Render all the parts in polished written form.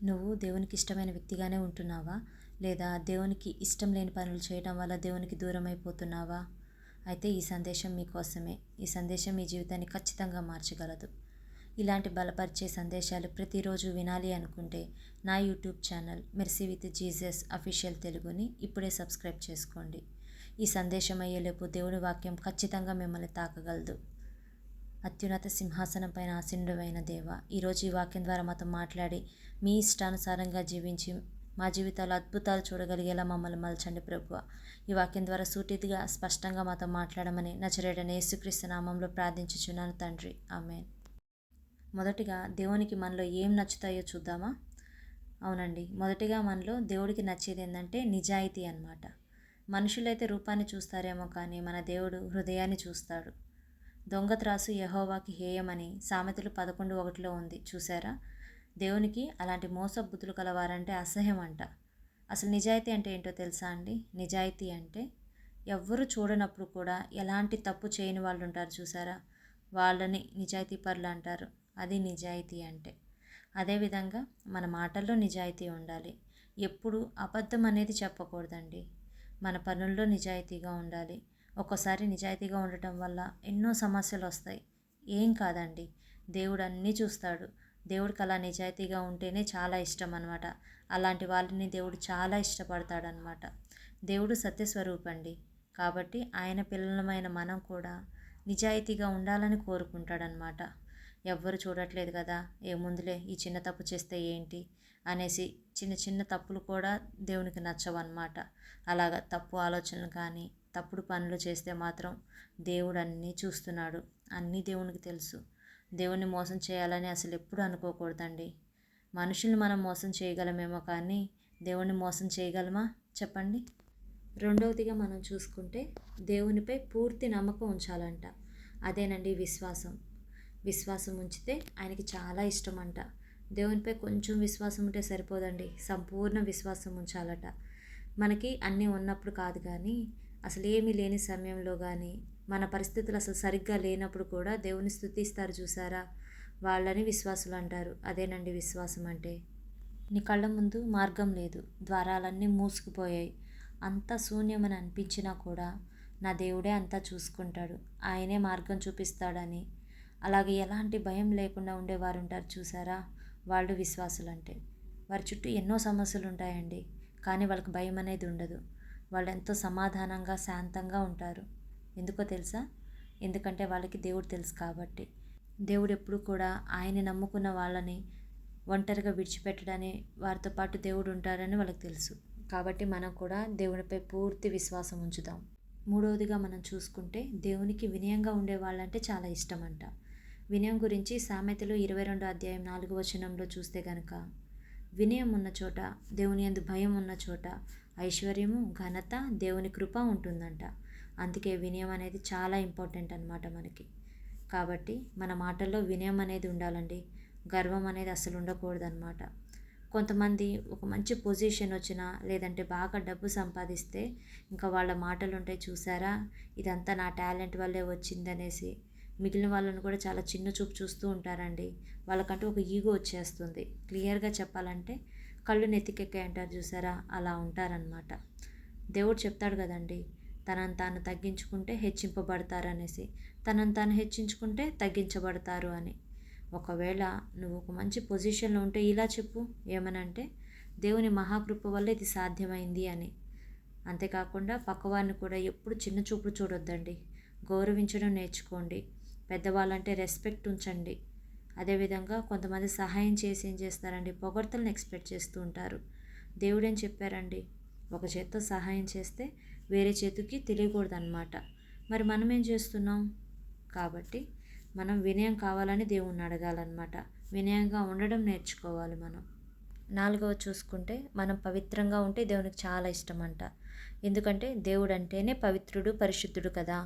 నువ్వు దేవునికి ఇష్టమైన వ్యక్తిగానే ఉంటున్నావా? లేదా దేవునికి ఇష్టం లేని పనులు చేయటం వల్ల దేవునికి దూరం అయిపోతున్నావా? అయితే ఈ సందేశం మీకోసమే. ఈ సందేశం మీ జీవితాన్ని ఖచ్చితంగా మార్చగలదు. ఇలాంటి బలపరిచే సందేశాలు ప్రతిరోజు వినాలి అనుకుంటే నా YouTube channel mercy with Jesus official తెలుగుని ఇప్పుడే సబ్స్క్రైబ్ చేసుకోండి. ఈ సందేశం అయ్యేలోపు దేవుని వాక్యం ఖచ్చితంగా మిమ్మల్ని తాకగలదు. అత్యున్నత సింహాసనం పైన ఆసీనుడైన దేవ, ఈరోజు ఈ వాక్యం ద్వారా మాతో మాట్లాడి మీ ఇష్టానుసారంగా జీవించి మా జీవితాల్లో అద్భుతాలు చూడగలిగేలా మమ్మల్ని మలచండి ప్రభువా. ఈ వాక్యం ద్వారా సూటిగా స్పష్టంగా మాతో మాట్లాడమని నజరేయుడైన యేసుక్రీస్తు నామంలో ప్రార్థించుచున్నాను తండ్రి, ఆమేన్. మొదటిగా దేవునికి మనలో ఏం నచ్చుతాయో చూద్దామా? అవునండి, మొదటిగా మనలో దేవుడికి నచ్చేది ఏంటంటే నిజాయితీ అన్నమాట. మనుషులైతే రూపాన్ని చూస్తారేమో కానీ మన దేవుడు హృదయాన్ని చూస్తాడు. దొంగ త్రాసు యెహోవాకి హేయమని సామెతలు 11:1 ఉంది చూసారా? దేవునికి అలాంటి మోసబుద్ధులు కలవారంటే అసహ్యం అంట. అసలు నిజాయితీ అంటే ఏంటో తెలుసా అండి? నిజాయితీ అంటే ఎవ్వరూ చూడనప్పుడు కూడా ఎలాంటి తప్పు చేయని వాళ్ళు ఉంటారు చూసారా? వాళ్ళని నిజాయితీ పరులు అంటారు. అది నిజాయితీ అంటే. అదేవిధంగా మన మాటల్లో నిజాయితీ ఉండాలి. ఎప్పుడు అబద్ధం అనేది చెప్పకూడదండి. మన పనుల్లో నిజాయితీగా ఉండాలి. ఒక్కోసారి నిజాయితీగా ఉండటం వల్ల ఎన్నో సమస్యలు వస్తాయి. ఏం కాదండి, దేవుడు అన్నీ చూస్తాడు. దేవుడికి అలా నిజాయితీగా ఉంటేనే చాలా ఇష్టం అనమాట. అలాంటి వాళ్ళని దేవుడు చాలా ఇష్టపడతాడనమాట. దేవుడు సత్యస్వరూపండి. కాబట్టి ఆయన పిల్లలమైన మనం కూడా నిజాయితీగా ఉండాలని కోరుకుంటాడనమాట. ఎవ్వరు చూడట్లేదు కదా, ఏముందులే ఈ చిన్న తప్పు చేస్తే ఏంటి అనేసి చిన్న చిన్న తప్పులు కూడా దేవునికి నచ్చవన్నమాట. అలాగా తప్పు ఆలోచనలు కానీ తప్పుడు పనులు చేస్తే మాత్రం దేవుడు అన్నీ చూస్తున్నాడు. అన్నీ దేవునికి తెలుసు. దేవుణ్ణి మోసం చేయాలని అసలు ఎప్పుడు అనుకోకూడదండి. మనుషుల్ని మనం మోసం చేయగలమేమో కానీ దేవుణ్ణి మోసం చేయగలమా చెప్పండి? రెండవదిగా మనం చూసుకుంటే దేవునిపై పూర్తి నమ్మకం ఉంచాలంట. అదేనండి విశ్వాసం. విశ్వాసం ఉంచితే ఆయనకి చాలా ఇష్టమంట. దేవునిపై కొంచెం విశ్వాసం ఉంటే సరిపోదండి, సంపూర్ణ విశ్వాసం ఉంచాలట. మనకి అన్నీ ఉన్నప్పుడు కాదు కానీ అసలు ఏమీ లేని సమయంలో కానీ మన పరిస్థితులు అసలు సరిగ్గా లేనప్పుడు కూడా దేవుని స్తుతిస్తారు చూసారా? వాళ్ళని విశ్వాసులు అంటారు. అదేనండి విశ్వాసం అంటే. నీ కళ్ళ ముందు మార్గం లేదు, ద్వారాలన్నీ మూసుకుపోయాయి, అంతా శూన్యమని అనిపించినా కూడా నా దేవుడే అంతా చూసుకుంటాడు, ఆయనే మార్గం చూపిస్తాడని అలాగే ఎలాంటి భయం లేకుండా ఉండేవారు ఉంటారు చూసారా? వాళ్ళు విశ్వాసులంటే. వారి చుట్టూ ఎన్నో సమస్యలు ఉంటాయండి, కానీ వాళ్ళకి భయం అనేది ఉండదు. వాళ్ళు ఎంతో సమాధానంగా శాంతంగా ఉంటారు. ఎందుకో తెలుసా? ఎందుకంటే వాళ్ళకి దేవుడు తెలుసు కాబట్టి. దేవుడు ఎప్పుడు కూడా ఆయన్ని నమ్ముకున్న వాళ్ళని ఒంటరిగా విడిచిపెట్టడని, వారితో పాటు దేవుడు ఉంటారని వాళ్ళకి తెలుసు. కాబట్టి మనం కూడా దేవునిపై పూర్తి విశ్వాసం ఉంచుదాం. మూడవదిగా మనం చూసుకుంటే దేవునికి వినయంగా ఉండే వాళ్ళంటే చాలా ఇష్టమంట. వినయం గురించి సామెతలు 22:4 చూస్తే గనక, వినయం ఉన్న చోట, దేవుని యందు భయం ఉన్న చోట ఐశ్వర్యము, ఘనత, దేవుని కృప ఉంటుందంట. అందుకే వినయం అనేది చాలా ఇంపార్టెంట్ అనమాట మనకి. కాబట్టి మన మాటల్లో వినయం అనేది ఉండాలండి. గర్వం అనేది అసలు ఉండకూడదన్నమాట. కొంతమంది ఒక మంచి పొజిషన్ వచ్చినా లేదంటే బాగా డబ్బు సంపాదిస్తే ఇంకా వాళ్ళ మాటలు ఉంటాయి చూసారా? ఇదంతా నా టాలెంట్ వల్లే వచ్చిందనేసి మిగిలిన వాళ్ళని కూడా చాలా చిన్న చూపు చూస్తూ ఉంటారండి. వాళ్ళకంటూ ఒక ఈగో వచ్చేస్తుంది. క్లియర్గా చెప్పాలంటే కళ్ళు నెత్తికెక్కాయి అంటారు చూసారా? అలా ఉంటారనమాట. దేవుడు చెప్తాడు కదండి, తనను తాను తగ్గించుకుంటే హెచ్చింపబడతారనేసి. తనను తాను హెచ్చించుకుంటే తగ్గించబడతారు అని. ఒకవేళ నువ్వు ఒక మంచి పొజిషన్లో ఉంటే ఇలా చెప్పు, ఏమనంటే దేవుని మహాకృప వల్ల ఇది సాధ్యమైంది అని. అంతేకాకుండా పక్కవారిని కూడా ఎప్పుడు చిన్న చూపులు చూడొద్దండి. గౌరవించడం నేర్చుకోండి. పెద్దవాళ్ళంటే రెస్పెక్ట్ ఉంచండి. అదేవిధంగా కొంతమంది సహాయం చేసి ఏం చేస్తారండి, పొగడ్తలను ఎక్స్పెక్ట్ చేస్తూ ఉంటారు. దేవుడేం చెప్పారండి, ఒక చేత్తో సహాయం చేస్తే వేరే చేతికి తెలియకూడదన్నమాట. మరి మనం ఏం చేస్తున్నాం? కాబట్టి మనం వినయం కావాలని దేవుణ్ణి అడగాలన్నమాట. వినయంగా ఉండడం నేర్చుకోవాలి మనం. నాలుగవ చూసుకుంటే మనం పవిత్రంగా ఉంటే దేవునికి చాలా ఇష్టమంట. ఎందుకంటే దేవుడు అంటేనే పవిత్రుడు, పరిశుద్ధుడు కదా.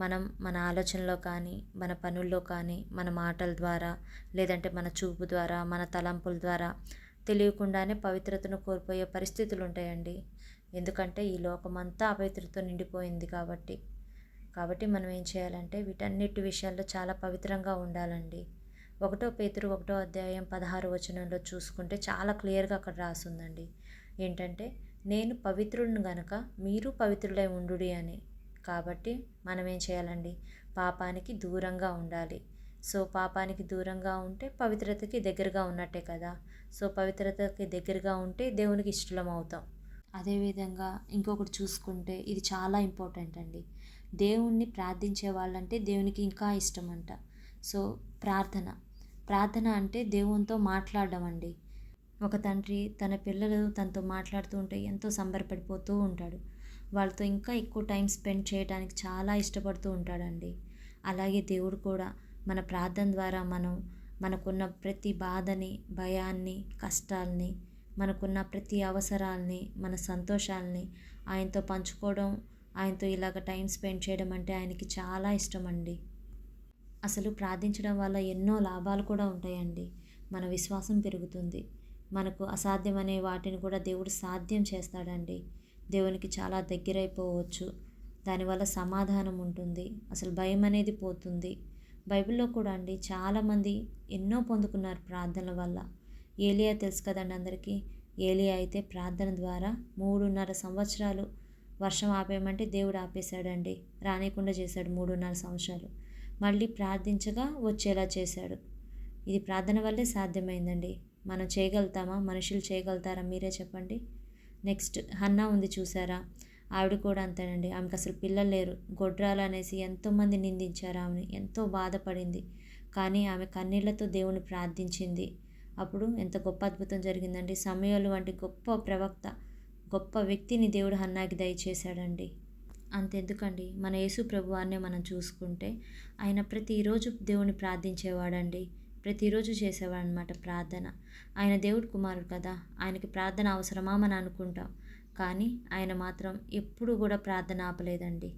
మనం మన ఆలోచనలో కానీ, మన పనుల్లో కానీ, మన మాటల ద్వారా, లేదంటే మన చూపు ద్వారా, మన తలంపుల ద్వారా తెలియకుండానే పవిత్రతను కోల్పోయే పరిస్థితులు ఉంటాయండి. ఎందుకంటే ఈ లోకమంతా అపవిత్రతతో నిండిపోయింది కాబట్టి మనం ఏం చేయాలంటే వీటన్నిటి విషయాల్లో చాలా పవిత్రంగా ఉండాలండి. పేతురు 1 అధ్యాయం 16 వచనంలో చూసుకుంటే చాలా క్లియర్గా అక్కడ రాసుందండి. ఏంటంటే, నేను పవిత్రులను గనక మీరు పవిత్రులై ఉండుడి అని. కాబట్టి మనం ఏం చేయాలండి? పాపానికి దూరంగా ఉండాలి. సో పాపానికి దూరంగా ఉంటే పవిత్రతకి దగ్గరగా ఉన్నట్టే కదా. సో పవిత్రతకి దగ్గరగా ఉంటే దేవునికి ఇష్టలం అవుతాం. అదేవిధంగా ఇంకొకటి చూసుకుంటే ఇది చాలా ఇంపార్టెంట్ అండి. దేవుణ్ణి ప్రార్థించే వాళ్ళంటే దేవునికి ఇంకా ఇష్టం అంట. సో ప్రార్థన అంటే దేవునితో మాట్లాడడం అండి. ఒక తండ్రి తన పిల్లలు తనతో మాట్లాడుతూ ఉంటే ఎంతో సంబరపడిపోతూ ఉంటాడు. వాళ్ళతో ఇంకా ఎక్కువ టైం స్పెండ్ చేయడానికి చాలా ఇష్టపడుతూ ఉంటాడండి. అలాగే దేవుడు కూడా మన ప్రార్థన ద్వారా మనకున్న ప్రతి బాధని, భయాన్ని, కష్టాల్ని, మనకున్న ప్రతి అవసరాల్ని, మన సంతోషాల్ని ఆయనతో పంచుకోవడం, ఆయనతో ఇలాగ టైం స్పెండ్ చేయడం అంటే ఆయనకి చాలా ఇష్టం అండి. అసలు ప్రార్థించడం వల్ల ఎన్నో లాభాలు కూడా ఉంటాయండి. మన విశ్వాసం పెరుగుతుంది. మనకు అసాధ్యమనే వాటిని కూడా దేవుడు సాధ్యం చేస్తాడండి. దేవునికి చాలా దగ్గరైపోవచ్చు. దానివల్ల సమాధానం ఉంటుంది. అసలు భయం అనేది పోతుంది. బైబిల్లో కూడా అండి చాలామంది ఎన్నో పొందుకున్నారు ప్రార్థనల వల్ల. ఏలియా తెలుసు కదండి అందరికీ. ఏలియా అయితే ప్రార్థన ద్వారా 3.5 సంవత్సరాలు వర్షం ఆపేయమంటే దేవుడు ఆపేశాడండి. రానియకుండా చేశాడు 3.5 సంవత్సరాలు. మళ్ళీ ప్రార్థించగా వచ్చేలా చేశాడు. ఇది ప్రార్థన వల్లే సాధ్యమైందండి. మనం చేయగలుగుతామా? మనుషులు చేయగలుగుతారా? మీరే చెప్పండి. నెక్స్ట్ హన్నా ఉంది చూసారా? ఆవిడ కూడా అంతేనండి. ఆమెకు అసలు పిల్లలు లేరు. గొడ్రాలు అనేసి ఎంతోమంది నిందించారు ఆమెని. ఎంతో బాధపడింది. కానీ ఆమె కన్నీళ్లతో దేవుని ప్రార్థించింది. అప్పుడు ఎంత గొప్ప అద్భుతం జరిగిందండి. సమూయేలు వంటి గొప్ప ప్రవక్త, గొప్ప వ్యక్తిని దేవుడు హన్నాకి దయచేశాడండి. అంతెందుకండి, మన యేసు ప్రభువాన్నే మనం చూసుకుంటే ఆయన ప్రతిరోజు దేవుని ప్రార్థించేవాడండి. ప్రతిరోజు చేసేవాడనమాట ప్రార్థన. ఆయన దేవుడి కుమారుడు కదా, ఆయనకి ప్రార్థన అవసరమా అని అనుకుంటాం. కానీ ఆయన మాత్రం ఎప్పుడు కూడా ప్రార్థన ఆపలేదండి.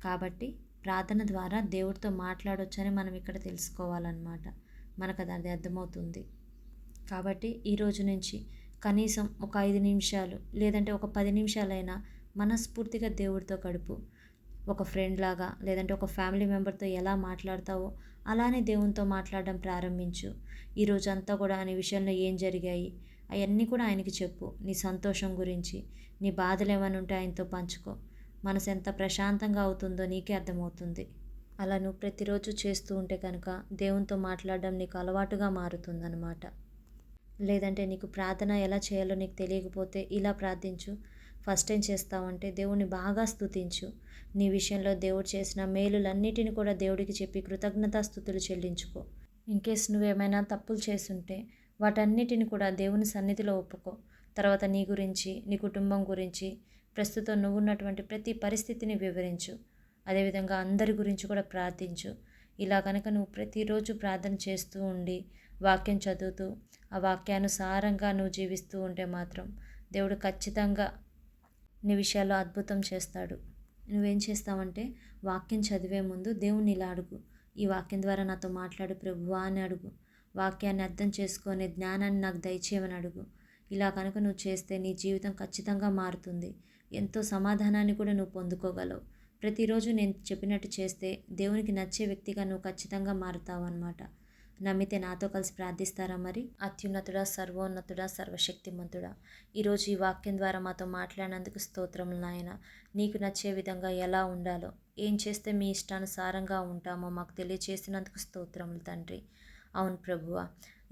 కాబట్టి ప్రార్థన ద్వారా దేవుడితో మాట్లాడొచ్చని మనం ఇక్కడ తెలుసుకోవాలన్నమాట. మనకు అది అర్థమవుతుంది. కాబట్టి ఈరోజు నుంచి కనీసం ఒక 5 నిమిషాలు లేదంటే ఒక 10 నిమిషాలైనా మనస్ఫూర్తిగా దేవుడితో గడుపు. ఒక ఫ్రెండ్ లాగా లేదంటే ఒక ఫ్యామిలీ మెంబర్తో ఎలా మాట్లాడతావో అలానే దేవునితో మాట్లాడడం ప్రారంభించు. ఈరోజు అంతా కూడా నీ విషయంలో ఏం జరిగాయి అవన్నీ కూడా ఆయనకి చెప్పు. నీ సంతోషం గురించి, నీ బాధలు ఏమైనా ఉంటే ఆయనతో పంచుకో. మనసు ఎంత ప్రశాంతంగా అవుతుందో నీకే అర్థమవుతుంది. అలా నువ్వు ప్రతిరోజు చేస్తూ ఉంటే కనుక దేవునితో మాట్లాడడం నీకు అలవాటుగా మారుతుందన్నమాట. లేదంటే నీకు ప్రార్థన ఎలా చేయాలో నీకు తెలియకపోతే ఇలా ప్రార్థించు. ఫస్ట్ ఏం చేస్తావంటే దేవుణ్ణి బాగా స్తుతించు. నీ విషయంలో దేవుడు చేసిన మేలులన్నిటిని కూడా దేవుడికి చెప్పి కృతజ్ఞతాస్తుతులు చెల్లించుకో. ఇన్కేస్ నువ్వేమైనా తప్పులు చేసుంటే వాటన్నిటిని కూడా దేవుని సన్నిధిలో ఒప్పుకో. తర్వాత నీ గురించి, నీ కుటుంబం గురించి, ప్రస్తుతం నువ్వున్నటువంటి ప్రతి పరిస్థితిని వివరించు. అదేవిధంగా అందరి గురించి కూడా ప్రార్థించు. ఇలా కనుక నువ్వు ప్రతిరోజు ప్రార్థన చేస్తూ ఉండి వాక్యం చదువుతూ ఆ వాక్యానుసారంగా నువ్వు జీవిస్తూ ఉంటే మాత్రం దేవుడు ఖచ్చితంగా నీ విషయాల్లో అద్భుతం చేస్తాడు. నువ్వేం చేస్తావంటే వాక్యం చదివే ముందు దేవుణ్ణి ఇలా అడుగు. ఈ వాక్యం ద్వారా నాతో మాట్లాడు ప్రభువా అని అడుగు. వాక్యాన్ని అర్థం చేసుకునే జ్ఞానాన్ని నాకు దయచేయమని అడుగు. ఇలా కనుక నువ్వు చేస్తే నీ జీవితం ఖచ్చితంగా మారుతుంది. ఎంతో సమాధానాన్ని కూడా నువ్వు పొందుకోగలవు. ప్రతిరోజు నేను చెప్పినట్టు చేస్తే దేవునికి నచ్చే వ్యక్తిగా నువ్వు ఖచ్చితంగా మారుతావు అన్నమాట. నమ్మితే నాతో కలిసి ప్రార్థిస్తారా మరి? అత్యున్నతుడా, సర్వోన్నతుడా, సర్వశక్తిమంతుడా, ఈరోజు ఈ వాక్యం ద్వారా మాతో మాట్లాడినందుకు స్తోత్రములు నాయన. నీకు నచ్చే విధంగా ఎలా ఉండాలో, ఏం చేస్తే మీ ఇష్టానుసారంగా ఉంటామో మాకు తెలియచేసినందుకు స్తోత్రములు తండ్రి. అవును ప్రభువా,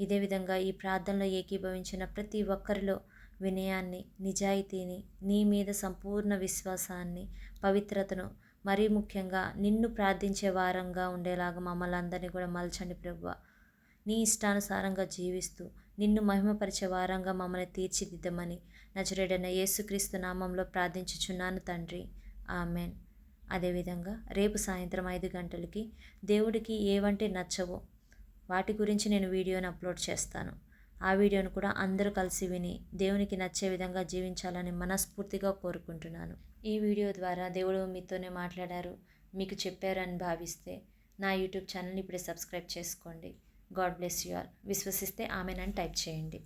ఇదే విధంగా ఈ ప్రార్థనలో ఏకీభవించిన ప్రతి ఒక్కరిలో వినయాన్ని, నిజాయితీని, నీ మీద సంపూర్ణ విశ్వాసాన్ని, పవిత్రతను, మరీ ముఖ్యంగా నిన్ను ప్రార్థించే వారంగా ఉండేలాగా మమ్మల్ని అందరినీ కూడా మలచండి ప్రభువా. నీ ఇష్టానుసారంగా జీవిస్తూ నిన్ను మహిమపరిచే వారంగా మమ్మల్ని తీర్చిదిద్దమని నజరేయుడైన యేసుక్రీస్తు నామంలో ప్రార్థించుచున్నాను తండ్రి. ఆమెన్. అదేవిధంగా రేపు సాయంత్రం 5 గంటలకి దేవుడికి ఏవంటే నచ్చవో వాటి గురించి నేను వీడియోని అప్లోడ్ చేస్తాను. ఆ వీడియోను కూడా అందరూ కలిసి విని దేవునికి నచ్చే విధంగా జీవించాలని మనస్ఫూర్తిగా కోరుకుంటున్నాను. ఈ వీడియో ద్వారా దేవుడు మీతోనే మాట్లాడారు, మీకు చెప్పారని భావిస్తే నా యూట్యూబ్ ఛానల్ని ఇప్పుడే సబ్స్క్రైబ్ చేసుకోండి. God bless you all. విశ్వసిస్తే ఆమెన్ అని టైప్ చేయండి.